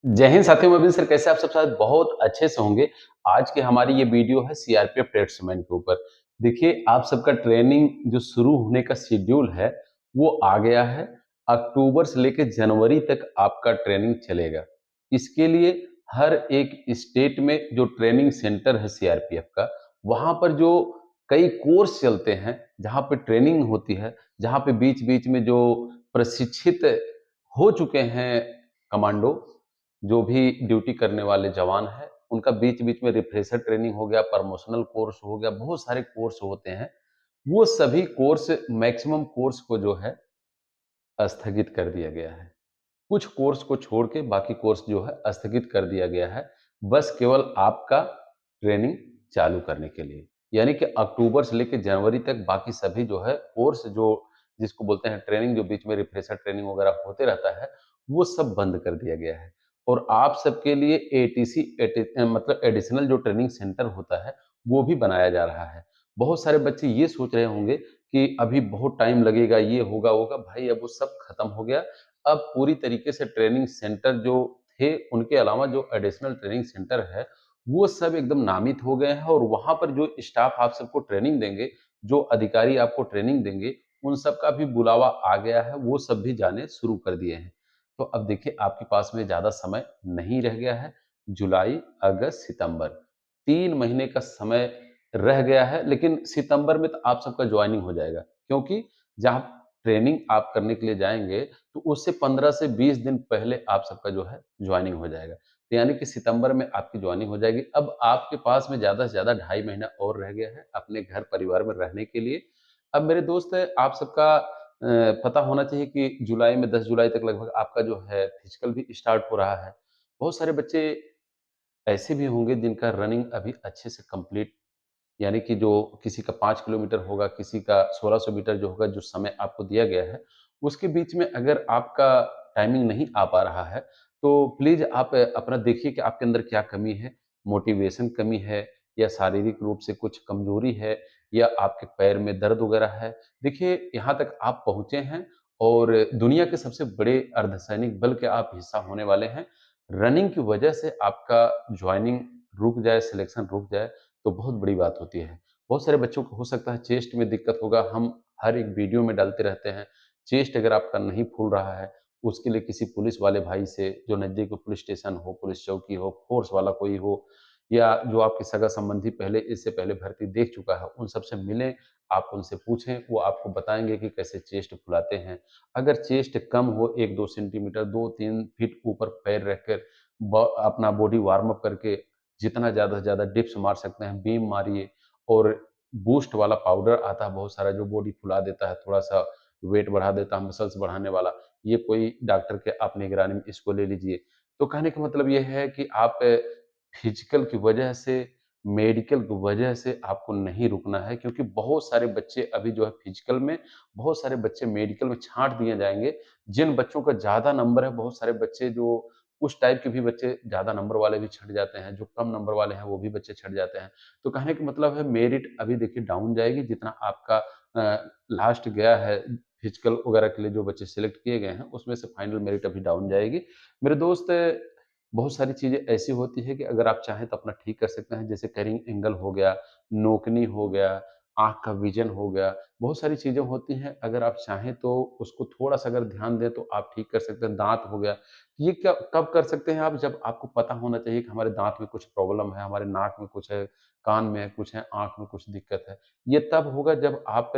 जय हिंद साथियों, मैं सर कैसे आप सब शायद बहुत अच्छे से होंगे। आज की हमारी ये वीडियो है सीआरपीएफ ट्रेड्समैन के ऊपर। देखिए आप सबका ट्रेनिंग जो शुरू होने का शेड्यूल है वो आ गया है। अक्टूबर से लेकर जनवरी तक आपका ट्रेनिंग चलेगा। इसके लिए हर एक स्टेट में जो ट्रेनिंग सेंटर है सीआरपीएफ का, वहाँ पर जो कई कोर्स चलते हैं, जहाँ पे ट्रेनिंग होती है, जहाँ पे बीच-बीच में जो प्रशिक्षित हो चुके हैं कमांडो, जो भी ड्यूटी करने वाले जवान हैं, उनका बीच-बीच में रिफ्रेशर ट्रेनिंग हो गया, प्रमोशनल कोर्स हो गया, बहुत सारे कोर्स होते हैं। वो सभी कोर्स मैक्सिमम कोर्स को जो है स्थगित कर दिया गया है। कुछ कोर्स को छोड़ के बाकी कोर्स जो है स्थगित कर दिया गया है, बस केवल आपका ट्रेनिंग चालू करने के लिए। यानी कि अक्टूबर से लेके जनवरी तक बाकी सभी जो है कोर्स जो जिसको बोलते हैं ट्रेनिंग, जो बीच में रिफ्रेशर ट्रेनिंग वगैरह होते रहता है, वो सब बंद कर दिया गया है। और आप सबके लिए एटीसी मतलब एडिशनल जो ट्रेनिंग सेंटर होता है, वो भी बनाया जा रहा है। बहुत सारे बच्चे ये सोच रहे होंगे कि अभी बहुत टाइम लगेगा, ये होगा, वो होगा। भाई अब वो सब खत्म हो गया। अब पूरी तरीके से ट्रेनिंग सेंटर जो थे, उनके अलावा जो एडिशनल ट्रेनिंग सेंटर है, वो सब एकदम नामित हो गए हैं और वहाँ पर जो स्टाफ आप सबको ट्रेनिंग देंगे, जो अधिकारी आपको ट्रेनिंग देंगे, उन सब का भी बुलावा आ गया है, वो सब भी जाने शुरू कर दिए हैं। तो अब देखिए आपके पास में ज़्यादा समय नहीं रह गया है। जुलाई, अगस्त, सितंबर 3 महीने का समय रह गया है, लेकिन सितंबर में तो आप सबका जॉइनिंग हो जाएगा। क्योंकि जहाँ ट्रेनिंग आप करने के लिए जाएँगे, तो उससे 15 से 20 दिन पहले आप सबका जो है जॉइनिंग हो जाएगा। तो यानी कि सितंबर में आपकी जॉइनिंग हो जाएगी। अब आपके पास में ज़्यादा से ज़्यादा ढाई महीना और रह गया है अपने घर परिवार में रहने के लिए। अब मेरे दोस्त आप सबका पता होना चाहिए कि जुलाई में 10 जुलाई तक लगभग आपका जो है फिजिकल भी स्टार्ट हो रहा है। बहुत सारे बच्चे ऐसे भी होंगे जिनका रनिंग अभी अच्छे से कंप्लीट, यानी कि जो किसी का 5 किलोमीटर होगा, किसी का 1600 मीटर जो होगा, जो समय आपको दिया गया है, उसके बीच में अगर आपका टाइमिंग नहीं आ पा रहा है, तो प्लीज़ आप अपना देखिए कि आपके अंदर क्या कमी है, मोटिवेशन कमी है या शारीरिक रूप से कुछ कमज़ोरी है या आपके पैर में दर्द वगैरह है। देखिए, यहाँ तक आप पहुँचे हैं और दुनिया के सबसे बड़े अर्धसैनिक बल के आप हिस्सा होने वाले हैं। रनिंग की वजह से आपका जॉइनिंग रुक जाए, सिलेक्शन रुक जाए, तो बहुत बड़ी बात होती है। बहुत सारे बच्चों को हो सकता है चेस्ट में दिक्कत होगा, हम हर एक वीडियो में डालते रहते हैं। चेस्ट अगर आपका नहीं फूल रहा है, उसके लिए किसी पुलिस वाले भाई से, जो नज़दीक में पुलिस स्टेशन हो, पुलिस चौकी हो, फ़ोर्स वाला कोई हो या जो आपके सगा-संबंधी पहले इससे पहले भर्ती देख चुका है, उन सबसे मिलें, आप उनसे पूछें, वो आपको बताएँगे कि कैसे चेस्ट फुलाते हैं। अगर चेस्ट कम हो 1-2 सेंटीमीटर, 2-3 फीट ऊपर पैर रखकर अपना बॉडी वार्म अप करके जितना ज़्यादा से ज़्यादा डिप्स मार सकते हैं, बीम मारिए। और बूस्ट वाला पाउडर आता है बहुत सारा, जो बॉडी फुला देता है, थोड़ा-सा वेट बढ़ा देता है, मसल्स बढ़ाने वाला। ये कोई डॉक्टर के आप निगरानी में इसको ले लीजिए। तो कहने का मतलब ये है कि आप फिज़िकल की वजह से, मेडिकल की वजह से आपको नहीं रुकना है, क्योंकि बहुत सारे बच्चे अभी जो है फिज़िकल में, बहुत सारे बच्चे मेडिकल में छाँट दिए जाएँगे। जिन बच्चों का ज़्यादा नंबर है, बहुत सारे बच्चे जो उस टाइप के भी बच्चे, ज़्यादा नंबर वाले भी छँट जाते हैं, जो कम नंबर वाले हैं वो भी बच्चे छँट जाते हैं। तो कहने का मतलब है मेरिट अभी देखिए डाउन जाएगी, जितना आपका लास्ट गया है फिजिकल वगैरह के लिए जो बच्चे सेलेक्ट किए गए हैं, उसमें से फाइनल मेरिट अभी डाउन जाएगी। मेरे दोस्त, बहुत सारी चीज़ें ऐसी होती हैं कि अगर आप चाहें तो अपना ठीक कर सकते हैं, जैसे कैरिंग एंगल हो गया, नोकनी हो गया, आँख का विज़न हो गया, बहुत सारी चीज़ें होती हैं, अगर आप चाहें तो उसको थोड़ा-सा अगर ध्यान दें तो आप ठीक कर सकते हैं। दाँत हो गया, ये क्या कब कर सकते हैं आप? जब आपको पता होना चाहिए कि हमारे दाँत में कुछ प्रॉब्लम है, हमारे नाक में कुछ है, कान में कुछ है, आँख में कुछ दिक्कत है। ये तब होगा जब आप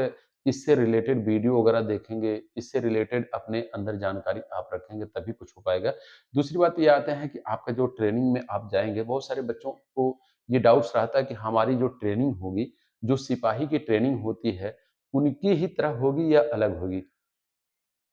इससे रिलेटेड वीडियो वगैरह देखेंगे, इससे रिलेटेड अपने अंदर जानकारी आप रखेंगे, तभी कुछ हो पाएगा। दूसरी बात ये आते हैं कि आपका जो ट्रेनिंग में आप जाएँगे, बहुत सारे बच्चों को ये डाउट्स रहता है कि हमारी जो ट्रेनिंग होगी, जो सिपाही की ट्रेनिंग होती है, उनकी ही तरह होगी या अलग होगी?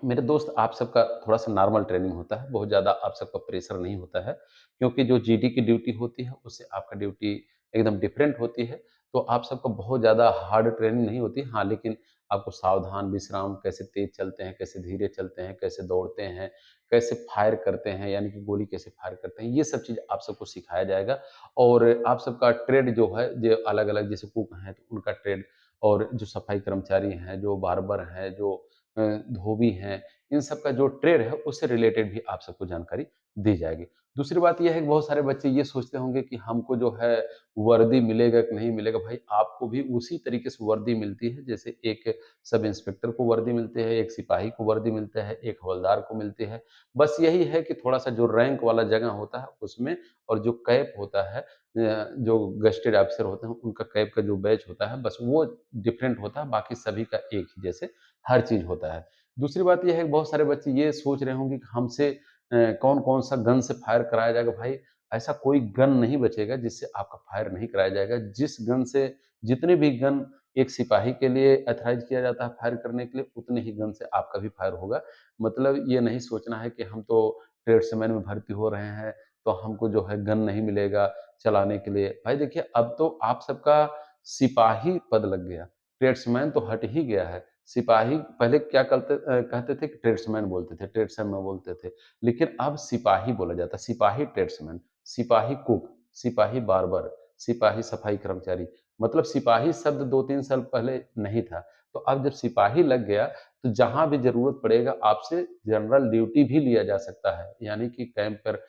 मेरे दोस्त, आप सबका थोड़ा-सा नॉर्मल ट्रेनिंग होता है, बहुत ज़्यादा आप सबका प्रेशर नहीं होता है, क्योंकि जो जीडी की ड्यूटी होती है, उससे आपका ड्यूटी एकदम डिफरेंट होती है। तो आप सबका बहुत ज़्यादा हार्ड ट्रेनिंग नहीं होती। हाँ, लेकिन आपको सावधान, विश्राम, कैसे तेज़ चलते हैं, कैसे धीरे चलते हैं, कैसे दौड़ते हैं, कैसे फायर करते हैं, यानी कि गोली कैसे फायर करते हैं, ये सब चीज़ आप सबको सिखाया जाएगा। और आप सबका ट्रेड जो है, जो अलग-अलग, जैसे कुक हैं, तो उनका ट्रेड, और जो सफाई कर्मचारी हैं, जो बार्बर हैं, जो धोबी हैं, इन सब का जो ट्रेड है उससे रिलेटेड भी आप सबको जानकारी दी जाएगी। दूसरी बात ये है कि बहुत सारे बच्चे ये सोचते होंगे कि हमको जो है वर्दी मिलेगा कि नहीं मिलेगा। भाई आपको भी उसी तरीके से वर्दी मिलती है जैसे एक सब इंस्पेक्टर को वर्दी मिलती है, एक सिपाही को वर्दी मिलता है, एक हवलदार को मिलती है। बस यही है कि थोड़ा-सा जो रैंक वाला जगह होता है उसमें और जो कैप होता है जो गस्टेड ऑफिसर होते हैं उनका कैप का जो बैच होता है बस वो डिफरेंट होता है, बाकी सभी का एक ही जैसे हर चीज़ होता है। दूसरी बात ये है कि बहुत सारे बच्चे ये सोच रहे होंगे कि हमसे कौन-कौन सा गन से फायर कराया जाएगा। भाई ऐसा कोई गन नहीं बचेगा जिससे आपका फायर नहीं कराया जाएगा। जिस गन से जितने भी गन एक सिपाही के लिए ऑथराइज़ किया जाता है फायर करने के लिए, उतने ही गन से आपका भी फायर होगा। मतलब ये नहीं सोचना है कि हम तो ट्रेड्समैन में भर्ती हो रहे हैं, तो हमको जो है गन नहीं मिलेगा चलाने के लिए। भाई देखिए, अब तो आप सबका सिपाही पद लग गया, ट्रेड्समैन तो हट ही गया है। सिपाही पहले क्या कहते थे कि ट्रेड्समैन बोलते थे, ट्रेड्समैन बोलते थे। लेकिन अब सिपाही बोला जाता है, सिपाही ट्रेड्समैन, सिपाही कुक, सिपाही बार्बर, सिपाही सफाई कर्मचारी। मतलब सिपाही शब्द 2-3 साल पहले नहीं था। तो अब जब सिपाही लग गया, तो जहाँ भी ज़रूरत पड़ेगा आपसे जनरल ड्यूटी भी लिया जा सकता है। यानी कि कैंप पर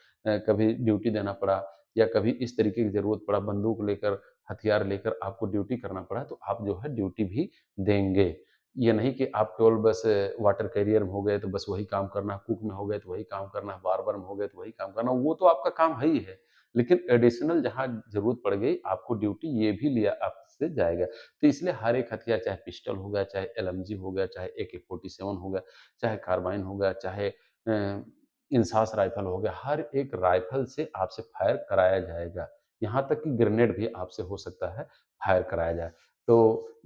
कभी ड्यूटी देना पड़ा या कभी इस तरीके की ज़रूरत पड़ा, बंदूक लेकर, हथियार लेकर आपको ड्यूटी करना पड़ा, तो आप जो है ड्यूटी भी देंगे। ये नहीं कि आप केवल बस वाटर कैरियर में हो गए तो बस वही काम करना, कुक में हो गए तो वही काम करना, बार्बर में हो गए तो वही काम करना, वो तो आपका काम है ही है। लेकिन एडिशनल जहाँ ज़रूरत पड़ गई, आपको ड्यूटी ये भी लिया आपसे जाएगा। तो इसलिए हर एक हथियार चाहे पिस्टल हो गया, चाहे एलएमजी हो गया, चाहे AK-47 हो गया, चाहे कार्बाइन हो गया, चाहे इंसास राइफ़ल हो गया, हर एक राइफ़ल से आपसे फायर कराया जाएगा। यहाँ तक कि ग्रेनेड भी आपसे हो सकता है फायर कराया जाए। तो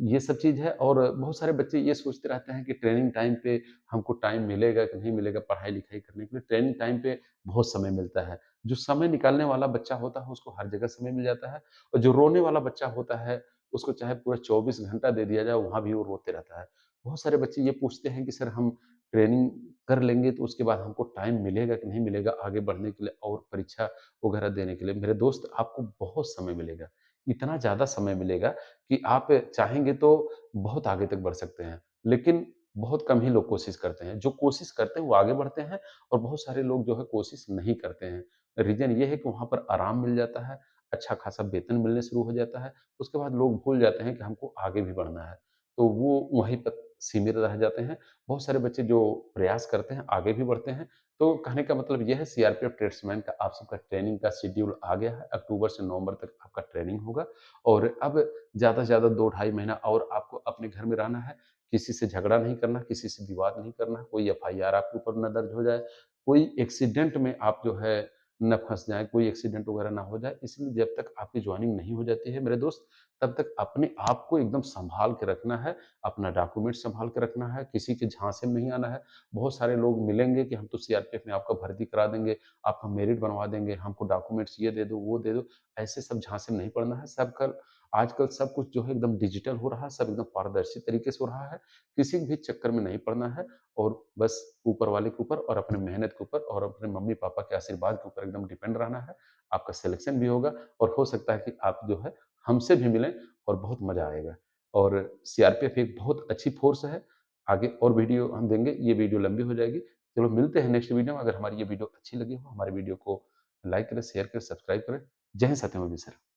ये सब चीज़ है और बहुत सारे बच्चे ये सोचते रहते हैं कि ट्रेनिंग टाइम पे हमको टाइम मिलेगा कि नहीं मिलेगा पढ़ाई-लिखाई करने के लिए। ट्रेनिंग टाइम पे बहुत समय मिलता है। जो समय निकालने वाला बच्चा होता है उसको हर जगह समय मिल जाता है और जो रोने वाला बच्चा होता है उसको चाहे पूरा 24 घंटा दे दिया जाए वहाँ भी वो रोते रहता है। बहुत सारे बच्चे ये पूछते हैं कि सर हम ट्रेनिंग कर लेंगे तो उसके बाद हमको टाइम मिलेगा कि नहीं मिलेगा आगे बढ़ने के लिए और परीक्षा वगैरह देने के लिए? मेरे दोस्त आपको बहुत समय मिलेगा। इतना ज़्यादा समय मिलेगा कि आप चाहेंगे तो बहुत आगे तक बढ़ सकते हैं। लेकिन बहुत कम ही लोग कोशिश करते हैं। जो कोशिश करते हैं वो आगे बढ़ते हैं और बहुत सारे लोग जो है कोशिश नहीं करते हैं। रीज़न ये है कि वहाँ पर आराम मिल जाता है, अच्छा खासा वेतन मिलने शुरू हो जाता है। उसके बाद लोग भूल जाते हैं कि हमको आगे भी बढ़ना है। तो वो वहीं पर सीमित रह जाते हैं। बहुत सारे बच्चे जो प्रयास करते हैं, आगे भी बढ़ते हैं। तो कहने का मतलब ये है सीआरपीएफ ट्रेड्समैन का आप सबका ट्रेनिंग का शेड्यूल आ गया है। अक्टूबर से नवंबर तक आपका ट्रेनिंग होगा और अब ज़्यादा से ज़्यादा 2 ढाई महीना और आपको अपने घर में रहना है। किसी से झगड़ा नहीं करना, किसी से विवाद नहीं करना, कोई एफआईआर आपके ऊपर ना दर्ज हो जाए, कोई एक्सीडेंट में आप जो है ना फँस जाएँ, कोई एक्सीडेंट वगैरह ना हो जाए। इसलिए जब तक आपकी जॉइनिंग नहीं हो जाती है मेरे दोस्त, तब तक अपने आप को एकदम सँभाल के रखना है, अपना डॉक्यूमेंट सँभाल के रखना है, किसी के झांसे में नहीं आना है। बहुत सारे लोग मिलेंगे कि हम तो सीआरपीएफ में आपका भर्ती करा देंगे, आपका मेरिट बनवा देंगे, हमको डॉक्यूमेंट्स ये दे दो, वो दे दो। ऐसे सब झांसे में नहीं पड़ना है। सब कल आजकल सब कुछ जो है एकदम डिजिटल हो रहा है, सब एकदम पारदर्शी तरीके से हो रहा है। किसी भी चक्कर में नहीं पड़ना है और बस ऊपर वाले के ऊपर और अपनी मेहनत के ऊपर और अपने मम्मी-पापा के आशीर्वाद के ऊपर एकदम डिपेंड रहना है। आपका सिलेक्शन भी होगा और हो सकता है कि आप जो है हमसे भी मिलें और बहुत मज़ा आएगा। और सीआरपीएफ एक बहुत अच्छी फ़ोर्स है। आगे और वीडियो हम देंगे, ये वीडियो लंबी हो जाएगी। चलो मिलते हैं नेक्स्ट वीडियो में। अगर हमारी ये वीडियो अच्छी लगी हो, हमारे वीडियो को लाइक करें, शेयर करें, सब्सक्राइब करें। जय हिंद सत्यम सर।